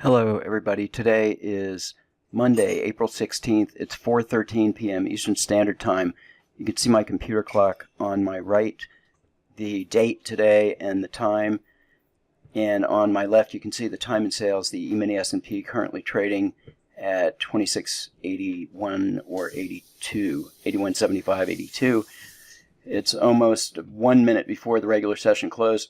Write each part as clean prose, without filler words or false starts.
Hello everybody. Today is Monday, April 16th. It's 4:13 p.m. Eastern Standard Time. You can see my computer clock on my right, the date today and the time, and on my left you can see the time in sales, the Emini S&P currently trading at 26.81 or 82, 81.75, 82. It's almost 1 minute before the regular session close.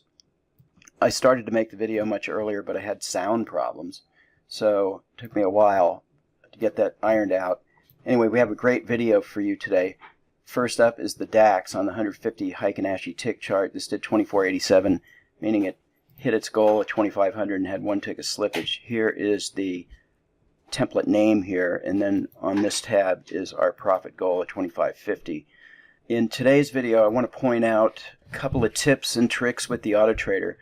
I started to make the video much earlier, but I had sound problems, so it took me a while to get that ironed out. Anyway, we have a great video for you today. First up is the DAX on the 150 Heikin-Ashi tick chart. This did 24.87, meaning it hit its goal at 2,500 and had one tick of slippage. Here is the template name here, and then on this tab is our profit goal at 25.50. In today's video, I want to point out a couple of tips and tricks with the Autotrader.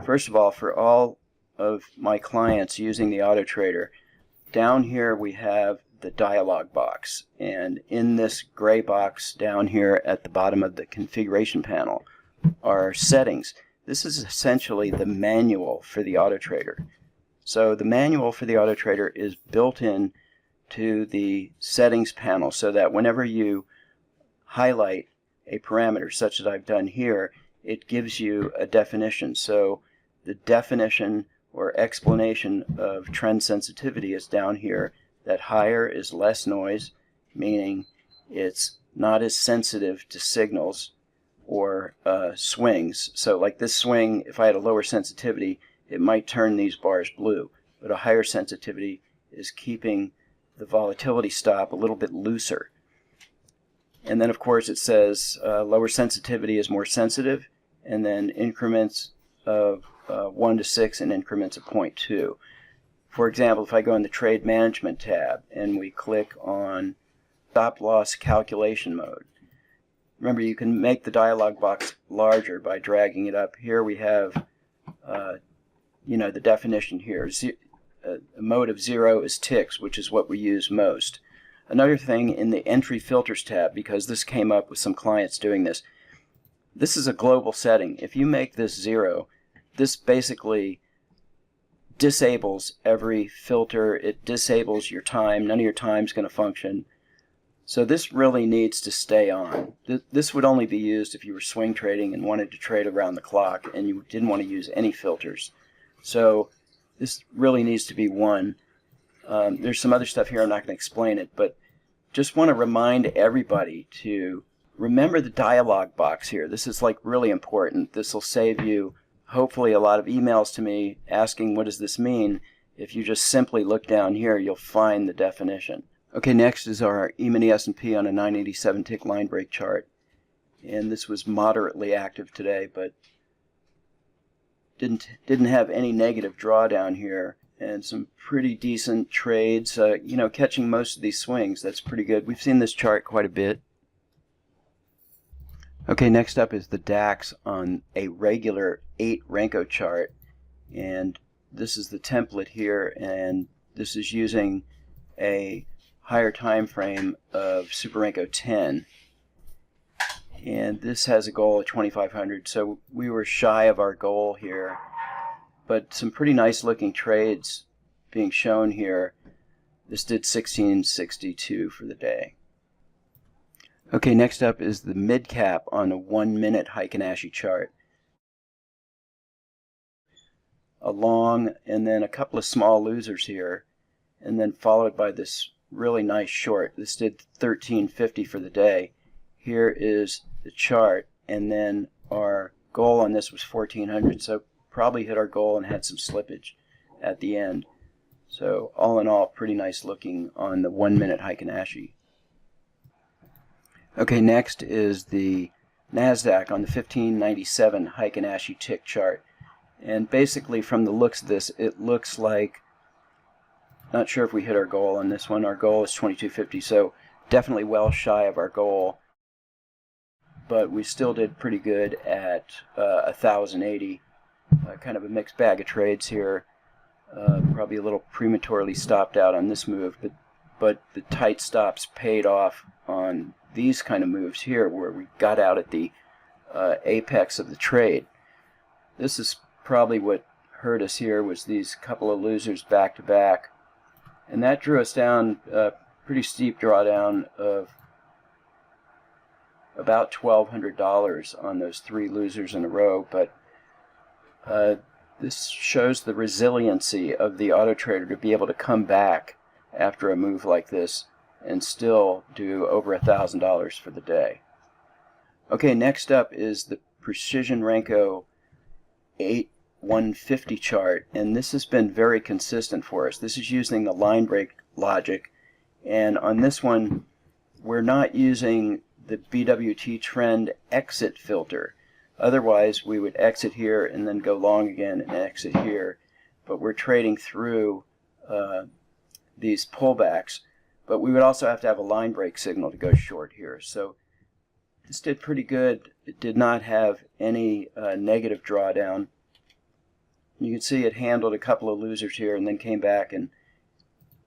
First of all, for all of my clients using the Autotrader, down here we have the dialog box, and in this gray box down here at the bottom of the configuration panel are settings. This is essentially the manual for the Autotrader. So the manual for the Autotrader is built in to the settings panel so that whenever you highlight a parameter such as I've done here, it gives you a definition. So the definition or explanation of trend sensitivity is down here, that higher is less noise, meaning it's not as sensitive to signals or swings. So like this swing, if I had a lower sensitivity, it might turn these bars blue, but a higher sensitivity is keeping the volatility stop a little bit looser. And then of course it says lower sensitivity is more sensitive, and then increments of 1 to 6 and increments of 0.2. For example, if I go in the Trade Management tab and we click on Stop Loss Calculation Mode, remember you can make the dialog box larger by dragging it up. Here we have the definition here. A mode of 0 is ticks, which is what we use most. Another thing in the Entry Filters tab, because this came up with some clients doing this, this is a global setting. If you make this 0, this basically disables every filter. It disables your time. None of your time is going to function. So this really needs to stay on. This would only be used if you were swing trading and wanted to trade around the clock and you didn't want to use any filters. So this really needs to be 1. There's some other stuff here, I'm not going to explain it, but just want to remind everybody to remember the dialog box here. This is like really important. This will save you hopefully a lot of emails to me asking what does this mean. If you just simply look down here, you'll find the definition. Okay, next is our Emini S&P on a 987 tick line break chart, and this was moderately active today, but didn't have any negative drawdown here, and some pretty decent trades, catching most of these swings. That's pretty good. We've seen this chart quite a bit. Okay, next up is the DAX on a regular 8 Renko chart, and this is the template here, and this is using a higher time frame of Super Renko 10, and this has a goal of 2,500, so we were shy of our goal here, but some pretty nice looking trades being shown here. This did 16.62 for the day. Okay, next up is the mid cap on a 1 minute Heikin-Ashi chart. A long and then a couple of small losers here, and then followed by this really nice short. This did 13.50 for the day. Here is the chart, and then our goal on this was 1,400, so probably hit our goal and had some slippage at the end. So all in all, pretty nice looking on the 1 minute Heikin-Ashi. Okay, next is the NASDAQ on the 1597 Heikin-Ashi tick chart. And basically from the looks of this, it looks like, not sure if we hit our goal on this one. Our goal is 2250, so definitely well shy of our goal. But we still did pretty good at 1,080. Kind of a mixed bag of trades here. Probably a little prematurely stopped out on this move, but the tight stops paid off on these kind of moves here where we got out at the apex of the trade. This is probably what hurt us here was these couple of losers back to back, and that drew us down a pretty steep drawdown of about $1,200 on those three losers in a row. But this shows the resiliency of the Autotrader to be able to come back after a move like this and still do over $1,000 for the day. Okay, next up is the Precision Renko 8150 chart, and this has been very consistent for us. This is using the line break logic, and on this one we're not using the BWT trend exit filter. Otherwise we would exit here and then go long again and exit here, but we're trading through these pullbacks, but we would also have to have a line break signal to go short here. So this did pretty good. It did not have any negative drawdown. You can see it handled a couple of losers here and then came back, and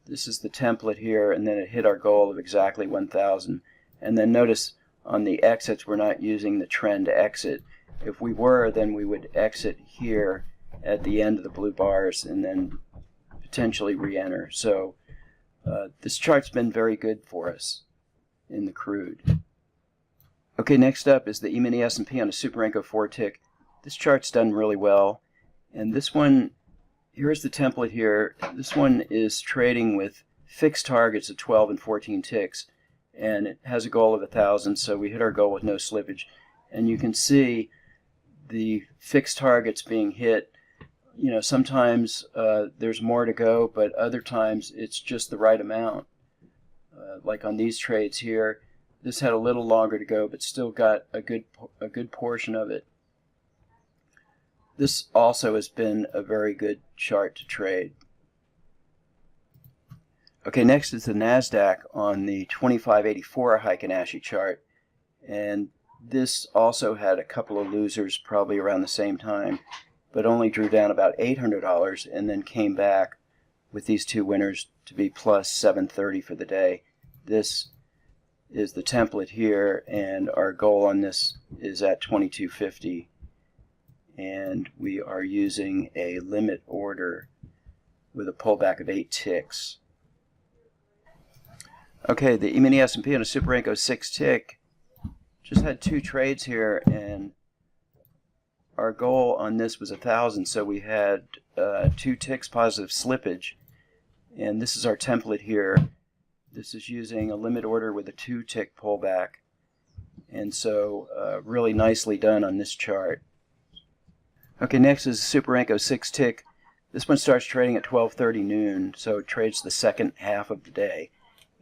this is the template here, and then it hit our goal of exactly 1,000. And then notice on the exits we're not using the trend exit. If we were, then we would exit here at the end of the blue bars and then potentially re-enter. So this chart's been very good for us in the crude. Okay, next up is the Emini S&P on a Super Renko 4-tick. This chart's done really well, and this one, here's the template here. This one is trading with fixed targets of 12 and 14 ticks, and it has a goal of 1,000, so we hit our goal with no slippage. And you can see the fixed targets being hit. You know, sometimes there's more to go, but other times it's just the right amount. Like on these trades here, this had a little longer to go, but still got a good portion of it. This also has been a very good chart to trade. Okay, next is the NASDAQ on the 2584 Heikin-Ashi chart, and this also had a couple of losers probably around the same time, but only drew down about $800 and then came back with these two winners to be plus 730 for the day. This is the template here, and our goal on this is at 2250, and we are using a limit order with a pullback of 8 ticks. Okay, the Emini S&P on a Super Renko 6-tick just had 2 trades here, and our goal on this was 1,000, so we had 2 ticks positive slippage, and this is our template here. This is using a limit order with a 2-tick pullback, and so really nicely done on this chart. Okay, next is Super Renko 6-tick. This one starts trading at 12:30 noon, so it trades the second half of the day.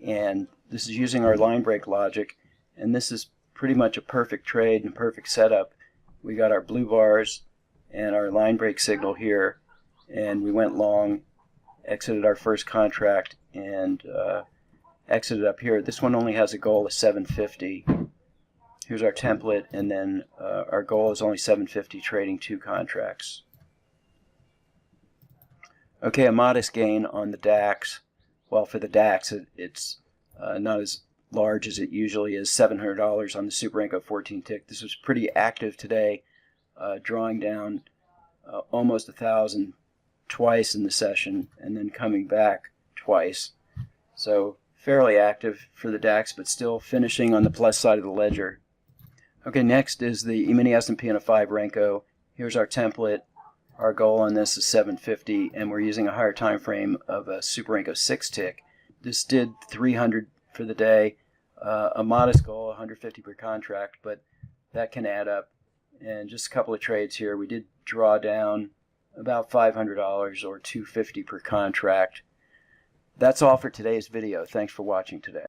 And this is using our line break logic, and this is pretty much a perfect trade and perfect setup. We got our blue bars and our line break signal here, and we went long, exited our first contract, and exited up here. This one only has a goal of 750. Here's our template, and then our goal is only 750, trading 2 contracts. Okay, a modest gain on the DAX. Well, for the DAX, it's not as large as it usually is, $700 on the Super Renko 14-tick. This was pretty active today, drawing down almost 1,000 twice in the session and then coming back twice. So fairly active for the DAX, but still finishing on the plus side of the ledger. Okay, next is the Emini S&P on a 5 Renko. Here's our template. Our goal on this is 750, and we're using a higher time frame of a Super Renko 6-tick. This did 300 for the day, a modest goal, 150 per contract, but that can add up. And just a couple of trades here. We did draw down about $500 or $250 per contract. That's all for today's video. Thanks for watching today.